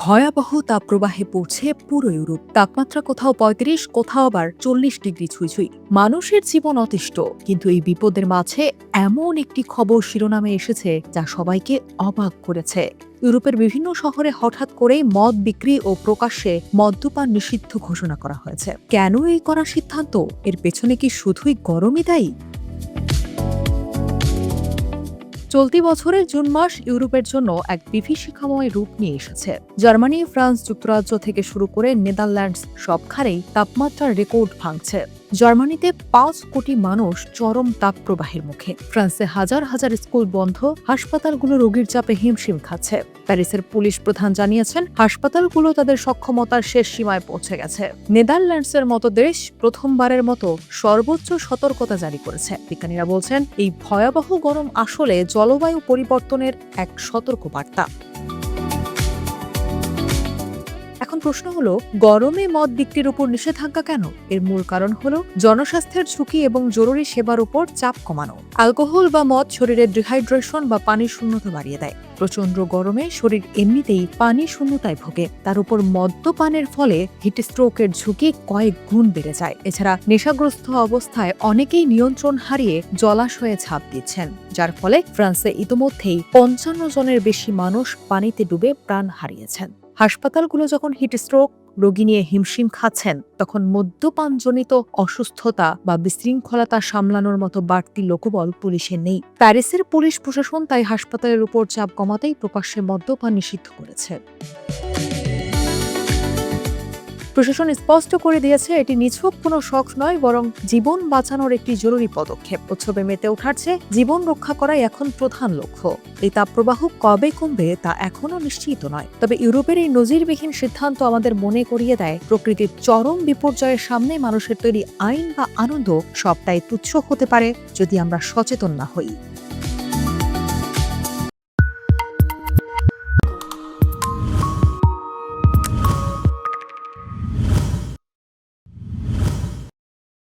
ভয়াবহ তাপপ্রবাহে পড়ছে পুরো ইউরোপ। তাপমাত্রা কোথাও ৩৫, কোথাও আবার ৪০ ডিগ্রি ছুঁই। মানুষের জীবন অতিষ্ঠ, কিন্তু এই বিপদের মাঝে এমন একটি খবর শিরোনামে এসেছে যা সবাইকে অবাক করেছে। ইউরোপের বিভিন্ন শহরে হঠাৎ করেই মদ বিক্রি ও প্রকাশ্যে মদ্যপান নিষিদ্ধ ঘোষণা করা হয়েছে। কেন এই করা সিদ্ধান্ত? এর পেছনে কি শুধুই গরমই দায়ী? চলতি বছরের জুন মাস ইউরোপের জন্য এক বিভীষিকাময় রূপ নিয়ে এসেছে। জার্মানি, ফ্রান্স, যুক্তরাজ্য থেকে শুরু করে নেদারল্যান্ডস সবখানেই তাপমাত্রার রেকর্ড ভাঙছে। জার্মানিতে ৫ কোটি মানুষ চরম তাপপ্রবাহের মুখে। ফ্রান্সে হাজার হাজার স্কুল বন্ধ, হাসপাতালগুলো রোগীর চাপে হিমশিম খাচ্ছে। প্যারিসের পুলিশ প্রধান জানিয়েছেন হাসপাতালগুলো তাদের সক্ষমতার শেষ সীমায় পৌঁছে গেছে। নেদারল্যান্ডসের মতো দেশ প্রথমবারের মতো সর্বোচ্চ সতর্কতা জারি করেছে। বিজ্ঞানীরা বলছেন এই ভয়াবহ গরম আসলে জলবায়ু পরিবর্তনের এক সতর্কবার্তা। এখন প্রশ্ন হলো, গরমে মদ বিক্রির উপর নিষেধাজ্ঞা কেন? এর মূল কারণ হলো জনস্বাস্থ্যের ঝুঁকি এবং জরুরি সেবার উপর চাপ কমানো। অ্যালকোহল বা মদ শরীরের ডিহাইড্রেশন বা পানির শূন্যতা বাড়িয়ে দেয়। প্রচন্ড গরমে শরীর এমনিতেই পানি শূন্যতায় ভোগে, তার উপর মদ্যপানের ফলে হিট স্ট্রোকের ঝুঁকি কয়েক গুণ বেড়ে যায়। এছাড়া নেশাগ্রস্ত অবস্থায় অনেকেই নিয়ন্ত্রণ হারিয়ে জলাশয়ে ঝাঁপ দিচ্ছেন, যার ফলে ফ্রান্সে ইতোমধ্যেই ৫৫ জনের বেশি মানুষ পানিতে ডুবে প্রাণ হারিয়েছেন। হাসপাতালগুলো যখন হিট স্ট্রোক রোগী নিয়ে হিমশিম খাচ্ছেন, তখন মদ্যপানজনিত অসুস্থতা বা বিশৃঙ্খলতা সামলানোর মতো বাড়তি লোকবল পুলিশের নেই। প্যারিসের পুলিশ প্রশাসন তাই হাসপাতালের উপর চাপ কমাতেই প্রকাশ্যে মদ্যপান নিষিদ্ধ করেছে। প্রশাসন স্পষ্ট করে দিয়েছে এটি নিছক কোনো শখ নয়, বরং জীবন বাঁচানোর একটি জরুরি পদক্ষেপ। উৎসবে মেতে ওঠার চেয়ে জীবন রক্ষা করাই এখন প্রধান লক্ষ্য। এই তাপপ্রবাহ কবে কমবে তা এখনো নিশ্চিত নয়, তবে ইউরোপের এই নজিরবিহীন সিদ্ধান্ত আমাদের মনে করিয়ে দেয় প্রকৃতির চরম বিপর্যয়ের সামনে মানুষের তৈরি আইন বা আনন্দ সবটাই তুচ্ছ হতে পারে যদি আমরা সচেতন না হই।